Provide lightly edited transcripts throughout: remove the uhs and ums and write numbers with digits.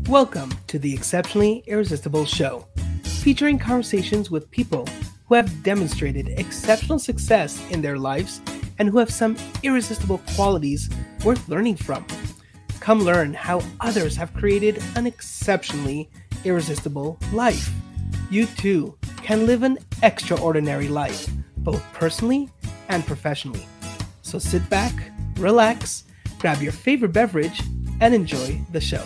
Welcome to the Exceptionally Irresistible Show, featuring conversations with people who have demonstrated exceptional success in their lives and who have some irresistible qualities worth learning from. Come learn how others have created an exceptionally irresistible life. You too can live an extraordinary life, both personally and professionally. So sit back, relax, grab your favorite beverage, and enjoy the show.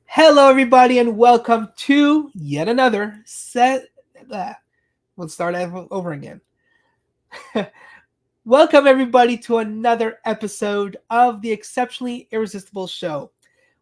Hello, everybody, and welcome to yet another set. We'll start over again. Welcome, everybody, to another episode of the Exceptionally Irresistible Show.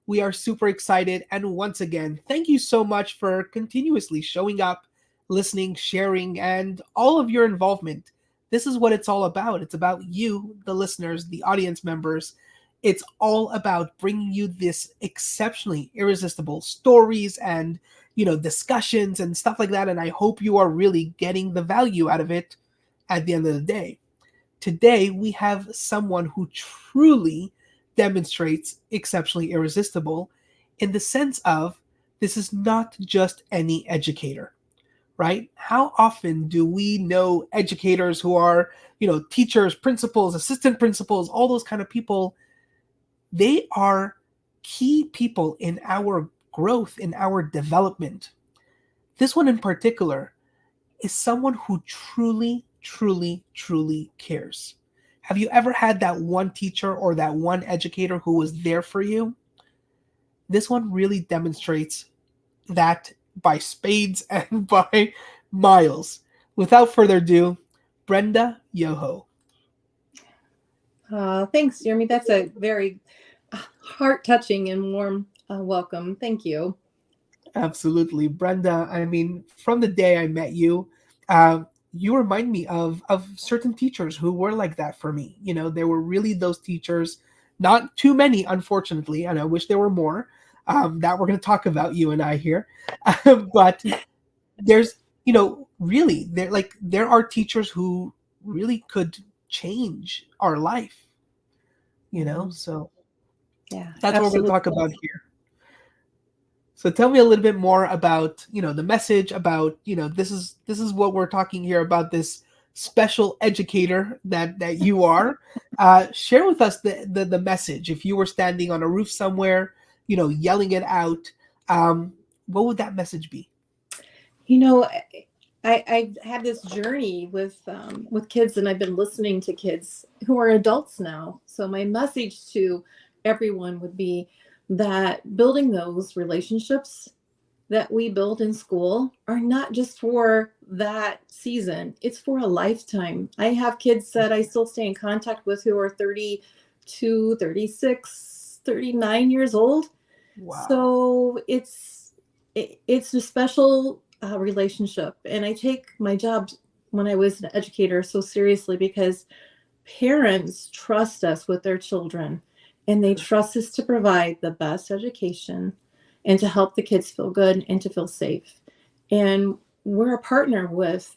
We are super excited, and once again, thank you so much for continuously showing up, listening, sharing, and all of your involvement. This is what it's all about. It's about you, the listeners, the audience members. It's all about bringing you this exceptionally irresistible stories and, discussions and stuff like that. And I hope you are really getting the value out of it at the end of the day. Today, we have someone who truly demonstrates exceptionally irresistible in the sense of this is not just any educator, right? How often do we know educators who are, teachers, principals, assistant principals, all those kind of people? They are key people in our growth, in our development. This one in particular is someone who truly, truly, truly cares. Have you ever had that one teacher or that one educator who was there for you? This one really demonstrates that by spades and by miles. Without further ado, Brenda Yoho. Thanks, Jeremy. That's a very heart-touching and warm welcome. Thank you. Absolutely. Brenda, I mean, from the day I met you, you remind me of certain teachers who were like that for me. There were really those teachers, not too many, unfortunately, and I wish there were more, that we're going to talk about, you and I here. But there's, really, there are teachers who really could change our life, so Yeah, that's what we're going to absolutely. talk about here. So tell me a little bit more about, the message about, this is what we're talking here about, this special educator that you are. Share with us the message. If you were standing on a roof somewhere, yelling it out, what would that message be? You know, I've had this journey with kids, and I've been listening to kids who are adults now. So my message to everyone would be that building those relationships that we build in school are not just for that season. It's for a lifetime. I have kids that I still stay in contact with who are 32, 36, 39 years old. Wow. So it's a special relationship. And I take my job when I was an educator so seriously because parents trust us with their children, and they trust us to provide the best education and to help the kids feel good and to feel safe. And we're a partner with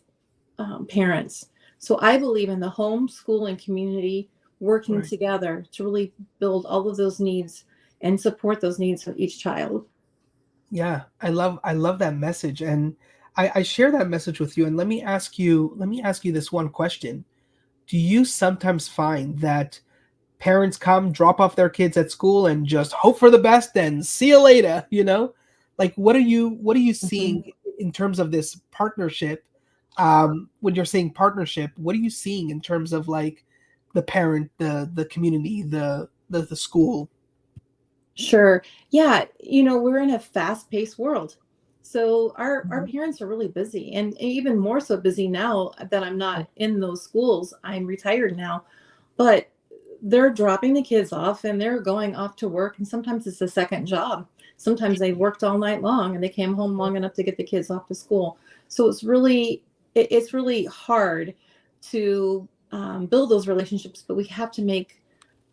parents. So I believe in the home, school, and community working Right. together to really build all of those needs and support those needs for each child. Yeah, I love that message, and I share that message with you. And let me ask you this one question. Do you sometimes find that parents come drop off their kids at school and just hope for the best and see you later, like what are you seeing Mhm. in terms of this partnership? When you're saying partnership, what are you seeing in terms of like the parent, the community, the school? Sure. Yeah. We're in a fast paced world. So our Mhm. parents are really busy, and even more so busy now that I'm not in those schools. I'm retired now, but they're dropping the kids off and they're going off to work. And sometimes it's a second job. Sometimes they worked all night long and they came home long enough to get the kids off to school. So it's really hard to build those relationships, but we have to make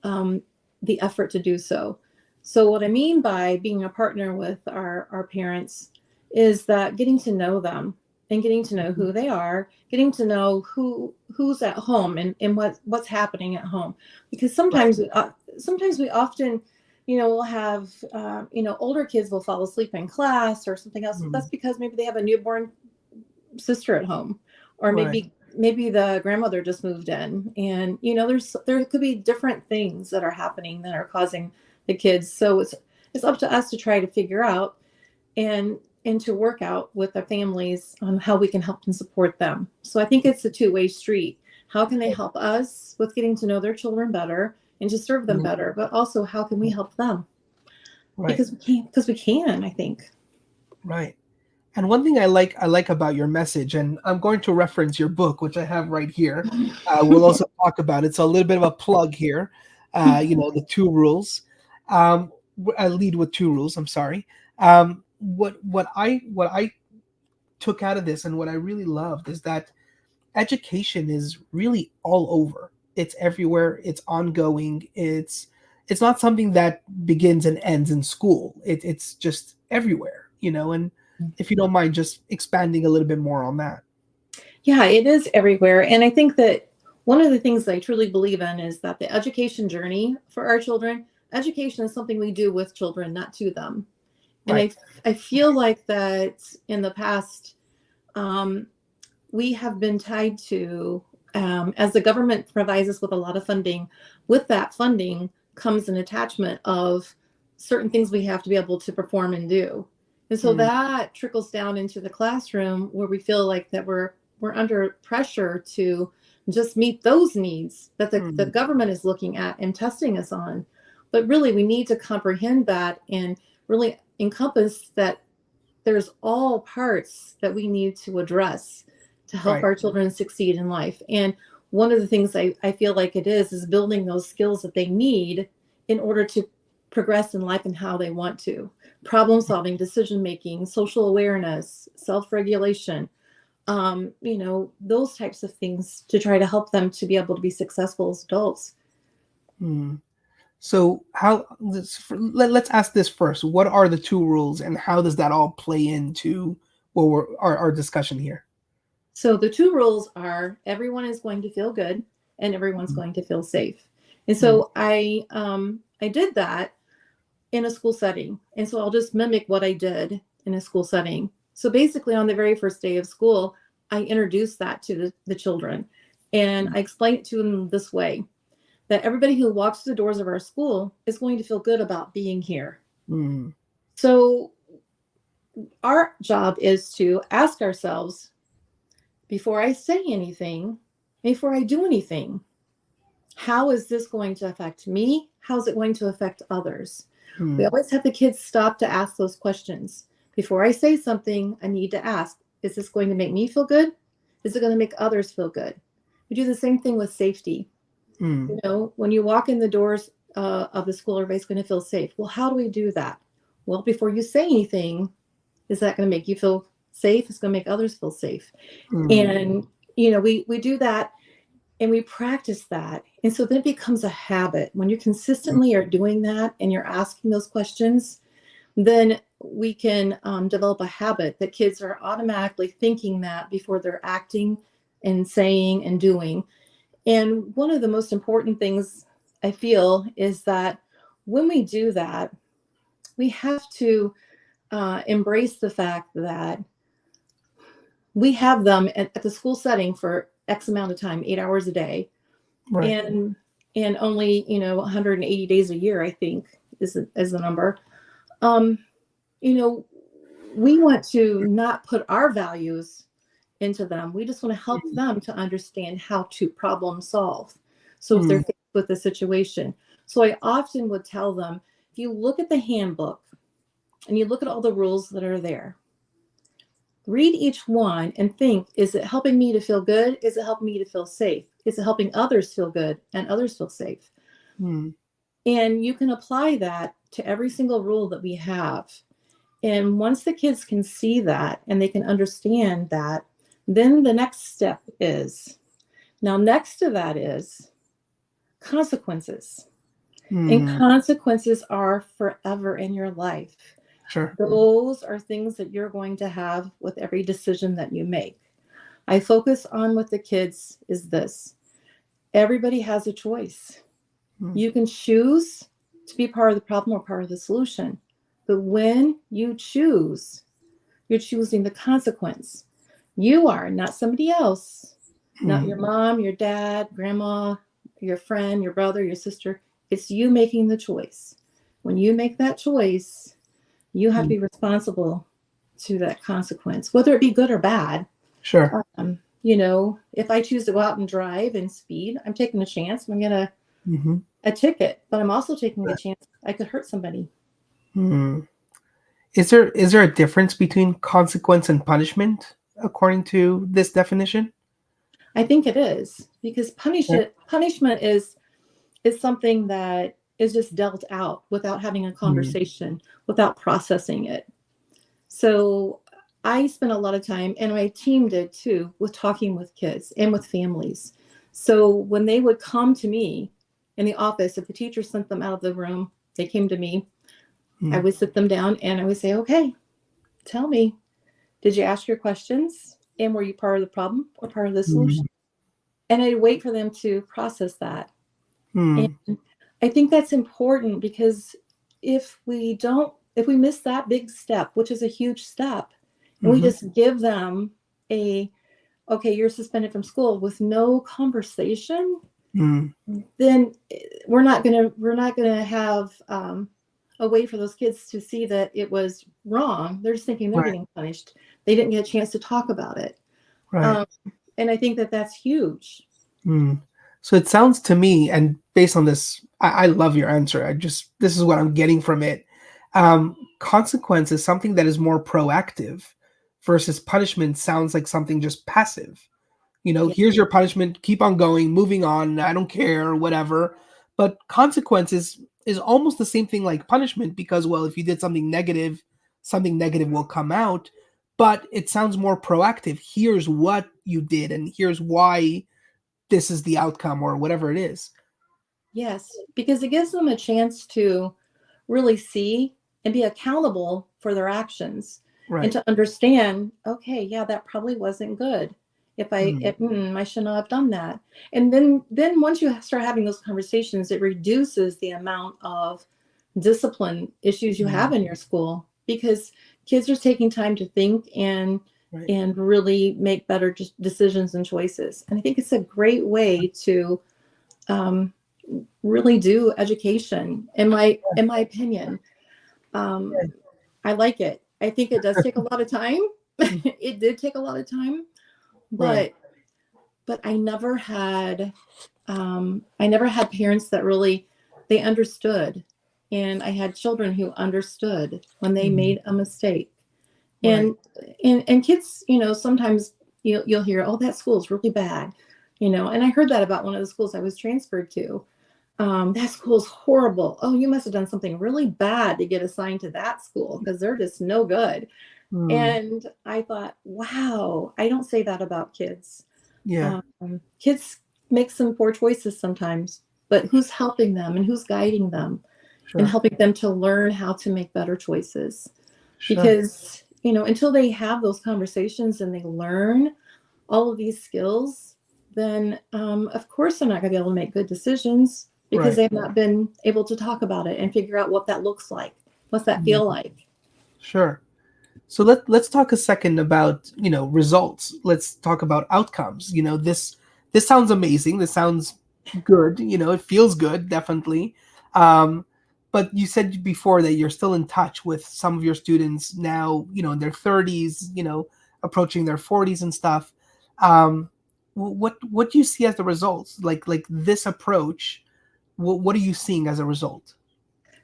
um, the effort to do so. So, what I mean by being a partner with our parents is that getting to know them, and getting to know who they are, getting to know who's at home and what's happening at home. Because Right. sometimes we often, we'll have, older kids will fall asleep in class or something else. Mm. That's because maybe they have a newborn sister at home, or Right. maybe the grandmother just moved in, and there could be different things that are happening that are causing the kids. So it's up to us to try to figure out and to work out with the families on how we can help and support them. So I think it's a two-way street. How can they help us with getting to know their children better and to serve them Mhm. better, but also how can we help them? Right. Because we can, I think. Right. And one thing I like about your message, and I'm going to reference your book, which I have right here. We'll also talk about it. So a little bit of a plug here. The two rules. I lead with two rules. I'm sorry. What I took out of this, and what I really loved, is that education is really all over. It's everywhere. It's ongoing. It's not something that begins and ends in school. It's just everywhere. And if you don't mind just expanding a little bit more on that. Yeah, it is everywhere. And I think that one of the things I truly believe in is that the education journey for our children, education is something we do with children, not to them. And Right. I feel like that in the past, um, we have been tied to, as the government provides us with a lot of funding, with that funding comes an attachment of certain things we have to be able to perform and do. And so Mm. that trickles down into the classroom where we feel like that we're under pressure to just meet those needs that the Mm. government is looking at and testing us on. But really, we need to comprehend that and really encompass that there's all parts that we need to address to help Right. our children succeed in life. And one of the things I feel like it is building those skills that they need in order to progress in life and how they want to. Problem solving, decision making, social awareness, self regulation, those types of things to try to help them to be able to be successful as adults. Mm. So let's ask this first. What are the two rules, and how does that all play into our discussion here? So the two rules are everyone is going to feel good and everyone's Mm. going to feel safe. And Mm. so I did that in a school setting. And so I'll just mimic what I did in a school setting. So basically on the very first day of school, I introduced that to the children. And I explained it to them this way, that everybody who walks through the doors of our school is going to feel good about being here. Mm. So our job is to ask ourselves, before I say anything, before I do anything, how is this going to affect me? How's it going to affect others? We Mm. always have the kids stop to ask those questions. Before I say something, I need to ask, is this going to make me feel good? Is it going to make others feel good? We do the same thing with safety. Mm. When you walk in the doors of the school, everybody's going to feel safe. Well, how do we do that? Well, before you say anything, is that going to make you feel safe? It's going to make others feel safe. Mm. And, we do that and we practice that. And so then it becomes a habit. When you consistently are doing that and you're asking those questions, then we can develop a habit that kids are automatically thinking that before they're acting and saying and doing. And one of the most important things I feel is that when we do that, we have to embrace the fact that we have them at the school setting for X amount of time, 8 hours a day, Right. and only 180 days a year, I think is the number. Um, you know, we want to not put our values into them. We just want to help Mm. them to understand how to problem solve. So if they're Mm. faced with a situation, so I often would tell them, if you look at the handbook and you look at all the rules that are there, read each one and think, is it helping me to feel good? Is it helping me to feel safe? Is it helping others feel good and others feel safe? Mm. And you can apply that to every single rule that we have. And once the kids can see that and they can understand that, then the next step is, now next to that is consequences. And Mm. consequences are forever in your life. Sure. Those are things that you're going to have with every decision that you make. I focus on with the kids is this. Everybody has a choice. Mm. You can choose to be part of the problem or part of the solution. But when you choose, you're choosing the consequence. You are, not somebody else, not your mom, your dad, grandma, your friend, your brother, your sister. It's you making the choice. When you make that choice, you have to be responsible to that consequence, whether it be good or bad. Sure. If I choose to go out and drive and speed, I'm taking a chance. I'm going to Mm-hmm. a ticket, but I'm also taking a chance I could hurt somebody. Mm. Is there a difference between consequence and punishment according to this definition? I think it is because Yeah. punishment is something that is just dealt out without having a Mm. conversation, without processing it. So I spent a lot of time, and my team did too, with talking with kids and with families. So when they would come to me in the office, if the teacher sent them out of the room, they came to me. I Mm. would sit them down and I would say, okay, tell me, did you ask your questions? And were you part of the problem or part of the Mm. solution? And I'd wait for them to process that. And Mm. I think that's important because if we miss that big step, which is a huge step, and we Mm-hmm. just give them okay, you're suspended from school with no conversation, Mm. then we're not gonna have a way for those kids to see that it was wrong. They're just thinking they're Right. getting punished. They didn't get a chance to talk about it. Right. Um, and I think that that's huge. Mm. So it sounds to me, and based on this, I love your answer. This is what I'm getting from it. Consequence is something that is more proactive versus punishment sounds like something just passive. Yeah. Here's your punishment, keep on going, moving on, I don't care, whatever. But consequences is almost the same thing like punishment because, well, if you did something negative will come out. But it sounds more proactive. Here's what you did, and here's why this is the outcome, or whatever it is. Yes, because it gives them a chance to really see and be accountable for their actions and Right. to understand, okay, yeah, that probably wasn't good. Mm. I should not have done that. And then once you start having those conversations, it reduces the amount of discipline issues you have Mm. in your school because kids are taking time to think Right. and really make better decisions and choices. And I think it's a great way to um, really do education in my opinion. um, I like it. I think it does take a lot of time. It did take a lot of time, Right. but I never had parents that really they understood, and I had children who understood when they Mm. made a mistake. Right. And kids, sometimes you'll hear, oh, that school is really bad, and I heard that about one of the schools I was transferred to. That school's horrible. Oh, you must have done something really bad to get assigned to that school because they're just no good. Mm. And I thought, wow, I don't say that about kids. Yeah. Kids make some poor choices sometimes, but who's helping them and who's guiding them and Sure. helping them to learn how to make better choices? Sure. Because, until they have those conversations and they learn all of these skills, then of course they're not going to be able to make good decisions because Right. they've not been able to talk about it and figure out what that looks like. What's that Mm. feel like? Sure. So let's talk a second about results. Let's talk about outcomes. This sounds amazing. This sounds good. It feels good, definitely. Um, but you said before that you're still in touch with some of your students now. In their 30s. Approaching their 40s and stuff. What do you see as the results? Like this approach. What are you seeing as a result?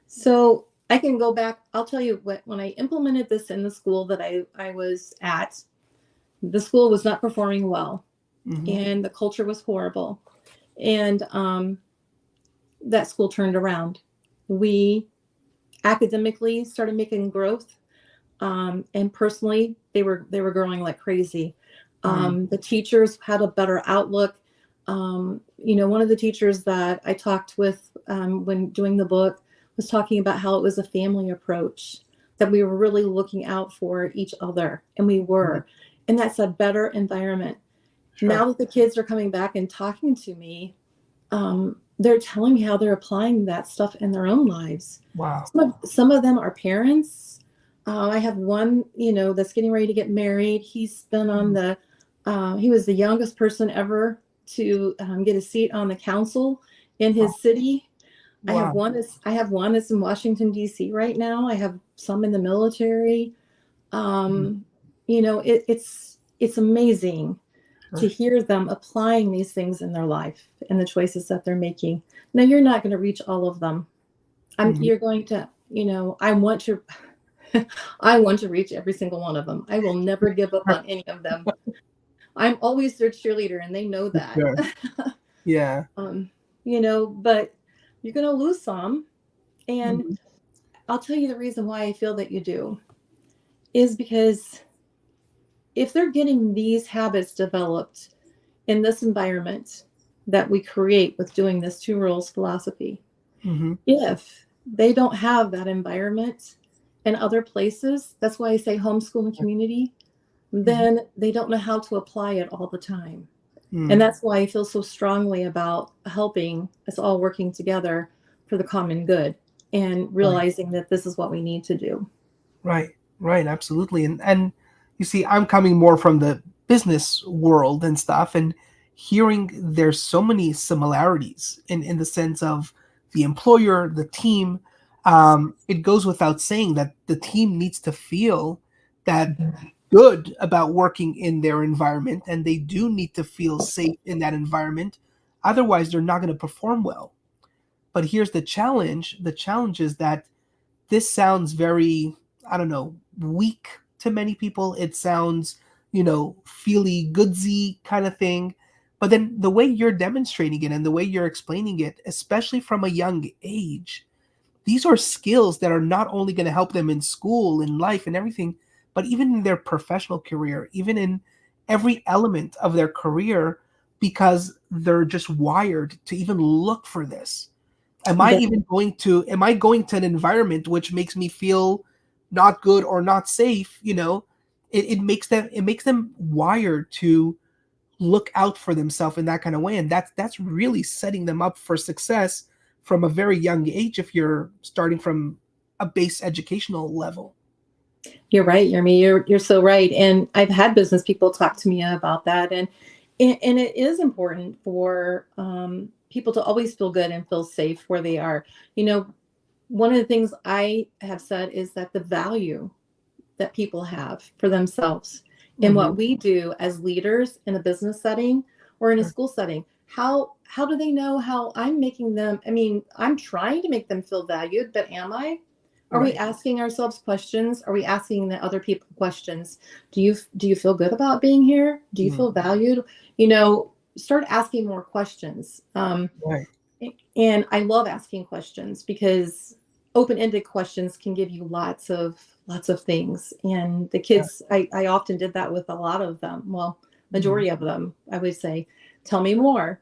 So I can go back. I'll tell you what, when I implemented this in the school that I was at, the school was not performing well Hmm. and the culture was horrible. And that school turned around. We academically started making growth. And personally, they were growing like crazy. Mm. The teachers had a better outlook. One of the teachers that I talked with when doing the book was talking about how it was a family approach. that we were really looking out for each other, and we were. And that's a better environment. Sure. Now that the kids are coming back and talking to me, they're telling me how they're applying that stuff in their own lives. Wow. Some of them are parents. I have one, that's getting ready to get married. He's been on he was the youngest person ever to get a seat on the council in his city. Wow. I have one that's in Washington, D.C. right now. I have some in the military. It's amazing to hear them applying these things in their life and the choices that they're making. Now, you're not going to reach all of them. You're going to, I want to reach every single one of them. I will never give up on any of them. I'm always their cheerleader, and they know that. Sure. Yeah. But you're going to lose some. And I'll tell you the reason why I feel that you do is because if they're getting these habits developed in this environment that we create with doing this 2 rules philosophy, if they don't have that environment in other places, that's why I say homeschool and community, then they don't know how to apply it all the time. And that's why I feel so strongly about helping us all working together for the common good and realizing that this is what we need to do. Right, absolutely. And you see, I'm coming more from the business world and stuff, and hearing there's so many similarities in the sense of the employer, the team. It goes without saying that the team needs to feel that good about working in their environment, and they do need to feel safe in that environment. Otherwise, they're not going to perform well. But here's the challenge. The challenge is that this sounds very, I don't know, weak to many people. It sounds, feely goodsy kind of thing. But then the way you're demonstrating it and the way you're explaining it, especially from a young age, these are skills that are not only going to help them in school, in life, and everything, but even in their professional career, even in every element of their career, because they're just wired to even look for this. Am I going to an environment which makes me feel not good or not safe? It makes them wired to look out for themselves in that kind of way. And that's really setting them up for success from a very young age if you're starting from a base educational level. You're right, Yermi. You're so right. And I've had business people talk to me about that. And it is important for people to always feel good and feel safe where they are. One of the things I have said is that the value that people have for themselves in what we do as leaders in a business setting or in a school setting, how do they know how I'm making them? I mean, I'm trying to make them feel valued, but am I? Are we asking ourselves questions? Are we asking the other people questions? Do you feel good about being here? Do you feel valued? Start asking more questions. And I love asking questions because open-ended questions can give you lots of things. And the kids, I often did that with a lot of them. Well, majority of them, I would say, tell me more.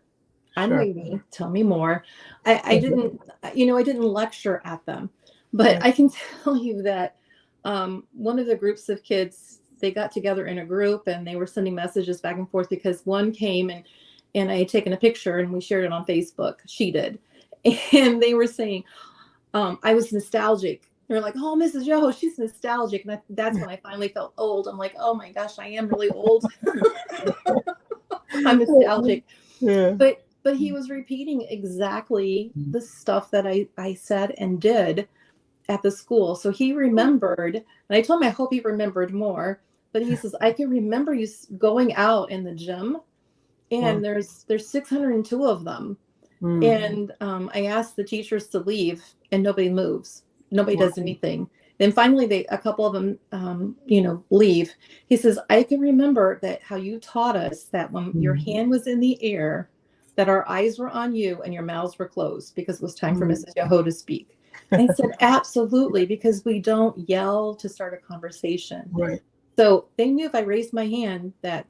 I'm waiting. Tell me more. I didn't lecture at them, but I can tell you that one of the groups of kids, they got together in a group and they were sending messages back and forth because one came and I had taken a picture and we shared it on Facebook. She did. And they were saying, I was nostalgic. They're like, oh, Mrs. Yoho, she's nostalgic. And that's when I finally felt old. I'm like, oh my gosh, I am really old. I'm nostalgic. Yeah. But he was repeating exactly the stuff that I said and did at the school. So he remembered, and I told him I hope he remembered more. But he says, I can remember you going out in the gym, and there's 602 of them. And I asked the teachers to leave, and nobody moves. Nobody does anything. Then finally, a couple of them, leave. He says, I can remember that how you taught us that when your hand was in the air, that our eyes were on you and your mouths were closed because it was time for Mrs. Yoho to speak. And I said, absolutely, because we don't yell to start a conversation. Right. So they knew if I raised my hand that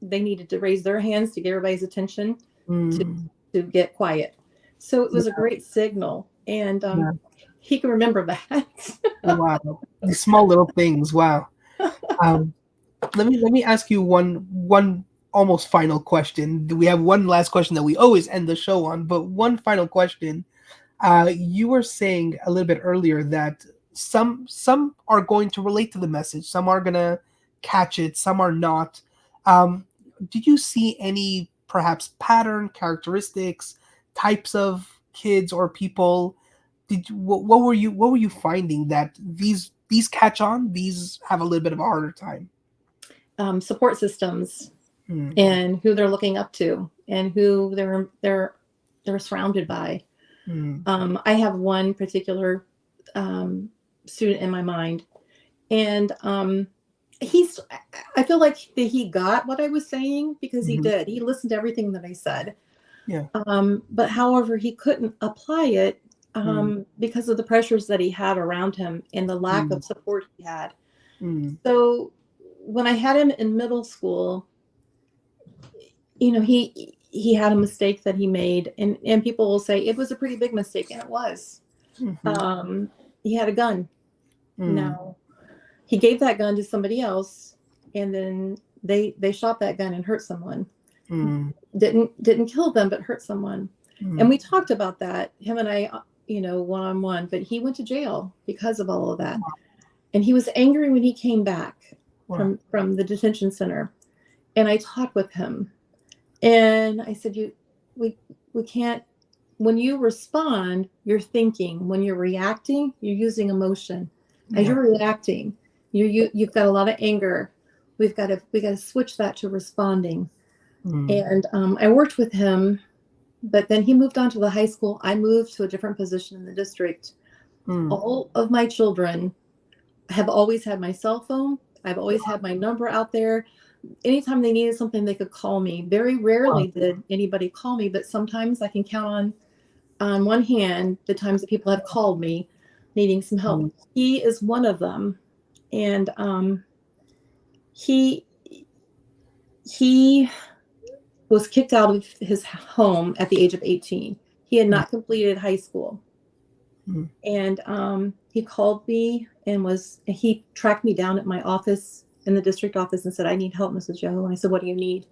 they needed to raise their hands to get everybody's attention to get quiet. So it was a great signal. And he can remember that. Wow, these small little things. Wow. Um, let me ask you one almost final question. We have one last question that we always end the show on, but one final question. You were saying a little bit earlier that some are going to relate to the message, some are gonna catch it, some are not. Um, did you see any perhaps pattern, characteristics, types of kids or people? What were you finding that these catch on, these have a little bit of a harder time? Support systems Hmm. and who they're looking up to and who they're surrounded by. Hmm. I have one particular student in my mind, and he's. I feel like he got what I was saying because he Hmm. did. He listened to everything that I said. Yeah. But however, he couldn't apply it Hmm. because of the pressures that he had around him and the lack Hmm. of support he had. Hmm. So when I had him in middle school, he had a mistake that he made, and people will say it was a pretty big mistake, and it was. Hmm. Um, he had a gun. Hmm. Now he gave that gun to somebody else, and then they shot that gun and hurt someone. Hmm. Didn't kill them, but hurt someone. Hmm. And we talked about that, him and I, one on one. But he went to jail because of all of that, and he was angry when he came back Wow. from the detention center. And I talked with him, and I said, we can't. When you respond, you're thinking. When you're reacting, you're using emotion. As Yeah. you're reacting, you've got a lot of anger. We got to switch that to responding. Hmm. And I worked with him, but then he moved on to the high school. I moved to a different position in the district. Hmm. All of my children have always had my cell phone. I've always had my number out there. Anytime they needed something, they could call me. Very Wow. rarely did anybody call me, but sometimes I can count on one hand the times that people have called me needing some help. Hmm. He is one of them, and he he was kicked out of his home at the age of 18. He had not completed high school, Hmm. and he called me and he tracked me down at my office in the district office and said, "I need help, Mrs. Yoho." And I said, "What do you need?"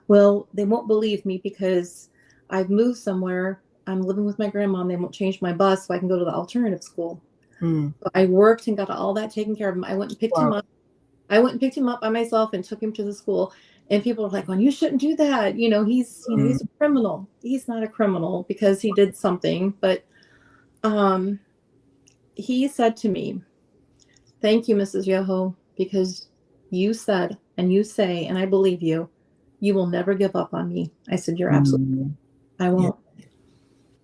"Well, they won't believe me because I've moved somewhere. I'm living with my grandma, and they won't change my bus so I can go to the alternative school." Hmm. So I worked and got all that taken care of him. I went and picked him Wow. up. I went and picked him up by myself and took him to the school. And people were like, "Well, you shouldn't do that. Hmm. He's a criminal." He's not a criminal because he did something, but um, he said to me, "Thank you, Mrs. Yoho, because you said and you say, and I believe you, you will never give up on me." I said, "You're absolutely, Hmm. I Yeah. won't."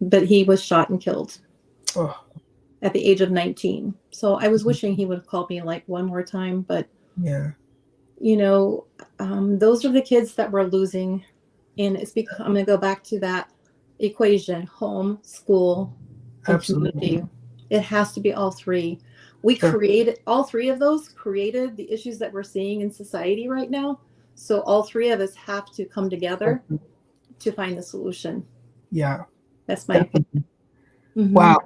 But he was shot and killed Oh. at the age of 19. So I was wishing he would have called me like one more time, but Yeah. you know, those are the kids that we're losing. And I'm going to go back to that equation: home, school, and Absolutely. community. It has to be all three. We Sure. created all three of those, created the issues that we're seeing in society right now. So all three of us have to come together to find the solution. Yeah. That's my opinion. Definitely. Mm-hmm. Wow.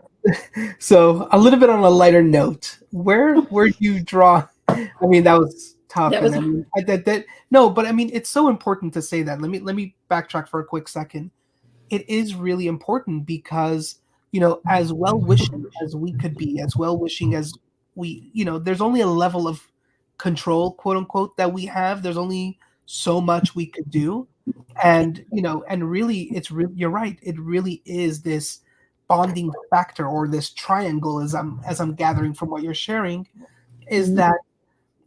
So a little bit on a lighter note, where do you draw? I mean, that was tough, That and was I mean, that no, but I mean, it's so important to say that. Let me backtrack for a quick second. It is really important because as well wishing as we could be, as well wishing as there's only a level of control, quote unquote, that we have. There's only so much we could do, and really, you're right. It really is this bonding factor, or this triangle, as I'm gathering from what you're sharing, is Mhm. that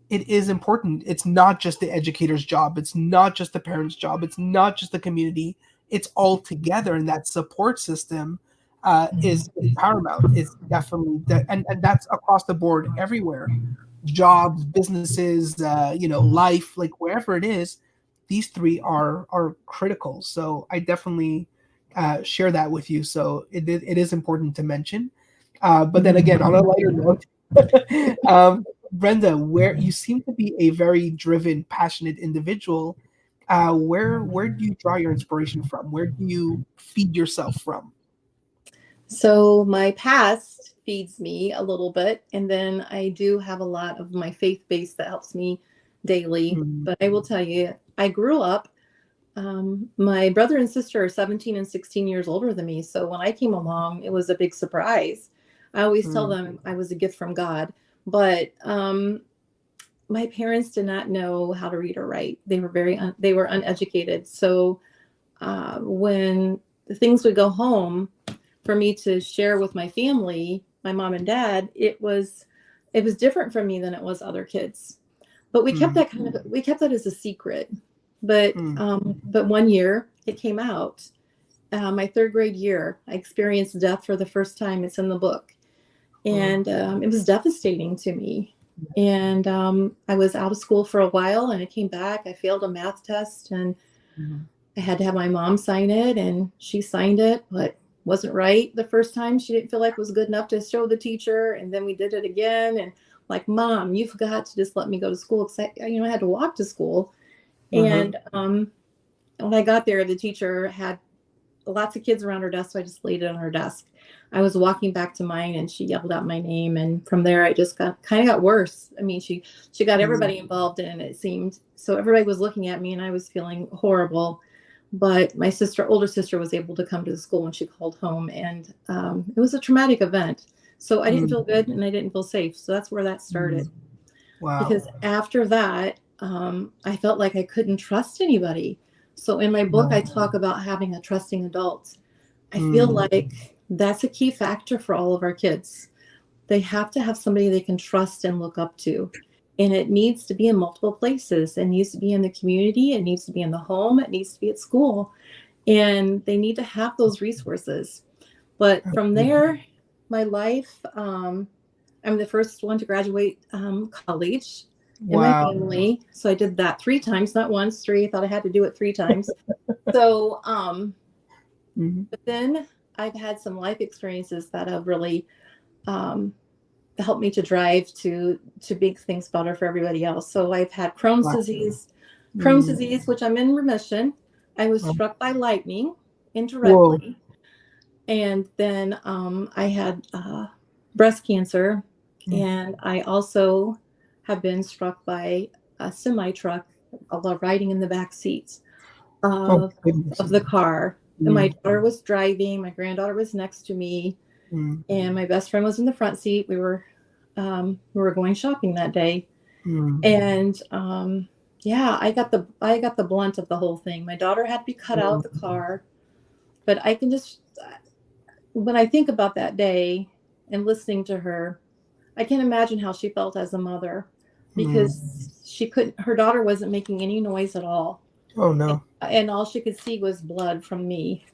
it is important. It's not just the educator's job. It's not just the parent's job. It's not just the community. It's all together, and that support system is paramount. It's definitely that, and that's across the board everywhere. Jobs, businesses, life, like wherever it is, these three are critical. So I definitely share that with you. So it is important to mention. But then again, on a lighter note, Brenda, where you seem to be a very driven, passionate individual, where do you draw your inspiration from? Where do you feed yourself from? So my past feeds me a little bit. And then I do have a lot of my faith base that helps me daily. Mm. But I will tell you, I grew up, my brother and sister are 17 and 16 years older than me. So when I came along, it was a big surprise. I always tell Mm. them I was a gift from God. But my parents did not know how to read or write. They were they were uneducated. So when the things would go home for me to share with my family, my mom and dad, it was different for me than it was other kids. But Mm. we kept that as a secret. Mm. But one year it came out. My third grade year, I experienced death for the first time. It's in the book, Oh. and it was devastating to me. And I was out of school for a while, and I came back. I failed a math test, and Mm. I had to have my mom sign it, and she signed it, but wasn't right the first time. She didn't feel like it was good enough to show the teacher, and then we did it again. And like, Mom, you've got to just let me go to school, because I had to walk to school. Uh-huh. And when I got there, the teacher had lots of kids around her desk, so I just laid it on her desk. I was walking back to mine, and she yelled out my name, and from there I just got worse. I mean, she got Mm. everybody involved in it, it seemed. So everybody was looking at me, and I was feeling horrible. But my older sister, was able to come to the school when she called home, and it was a traumatic event. So I didn't Mm. feel good, and I didn't feel safe. So that's where that started. Mm. Wow. Because after that, I felt like I couldn't trust anybody. So in my book, I Wow. talk about having a trusting adult. I feel Mm. like that's a key factor for all of our kids. They have to have somebody they can trust and look up to. And it needs to be in multiple places. It needs to be in the community. It needs to be in the home. It needs to be at school. And they need to have those resources. But from there, my life, I'm the first one to graduate college in my Wow. family. So I did that 3 times, not once, three. I thought I had to do it 3 times. So, Mhm. but then I've had some life experiences that have really um, helped me to drive to make things better for everybody else. So I've had Wow. Crohn's Mm. disease, which I'm in remission. I was Wow. struck by lightning Whoa. indirectly, and then I had breast cancer, Mm. and I also have been struck by a semi truck while riding in the back seats Oh, of goodness. of the car. And my Mm. daughter was driving, my granddaughter was next to me, Mm. and my best friend was in the front seat. We were going shopping that day, Mm. and yeah, I got the blunt of the whole thing. My daughter had to be cut out of the Mm. car, but I can just, when I think about that day and listening to her, I can't imagine how she felt as a mother, Mm. because her daughter wasn't making any noise at all. Oh no. And all she could see was blood from me.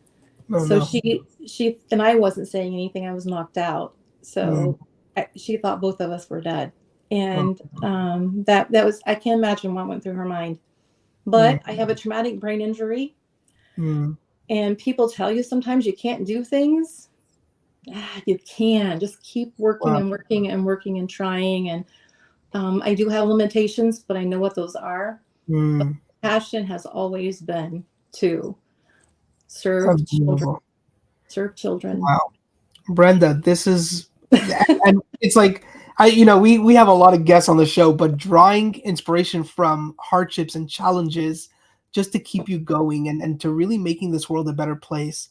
Oh So no. and I wasn't saying anything. I was knocked out. Mm. So she thought both of us were dead. Oh. And that was, I can't imagine what went through her mind. Mm. But I have a traumatic brain injury, Mm. and people tell you sometimes you can't do things. You can just keep working Wow. and working and working and trying. And I do have limitations, but I know what those are. But Mm. passion has always been to serve children. Unbelievable. Serve children. Wow. Brenda, this is, and it's like, we have a lot of guests on the show, but drawing inspiration from hardships and challenges just to keep you going and to really making this world a better place.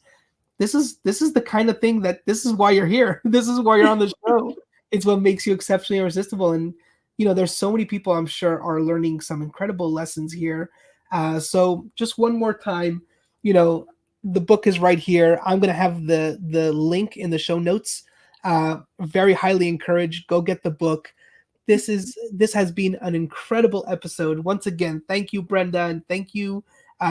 This is the kind of thing that this is why you're here. This is why you're on the show. It's what makes you exceptionally irresistible. And there's so many people I'm sure are learning some incredible lessons here. So just one more time, you know, the book is right here. I'm gonna have the link in the show notes. Very highly encouraged. Go get the book. This has been an incredible episode. Once again, thank you, Brenda, and thank you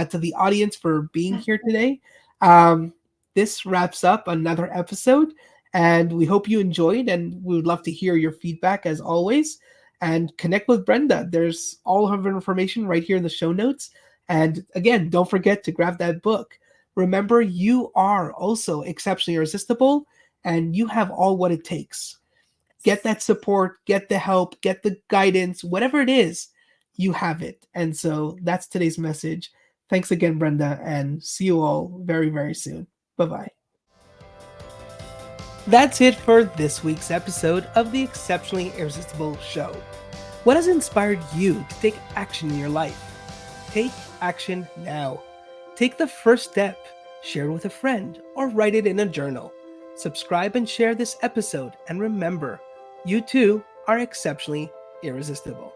to the audience for being here today. Um, this wraps up another episode, and we hope you enjoyed. And we would love to hear your feedback as always. And connect with Brenda. There's all of her information right here in the show notes. And again, don't forget to grab that book. Remember, you are also exceptionally irresistible, and you have all what it takes. Get that support, get the help, get the guidance, whatever it is, you have it. And so that's today's message. Thanks again, Brenda, and see you all very, very soon. Bye bye. That's it for this week's episode of the Exceptionally Irresistible Show. What has inspired you to take action in your life? Take action now. Take the first step, share it with a friend, or write it in a journal. Subscribe and share this episode, and remember, you too are exceptionally irresistible.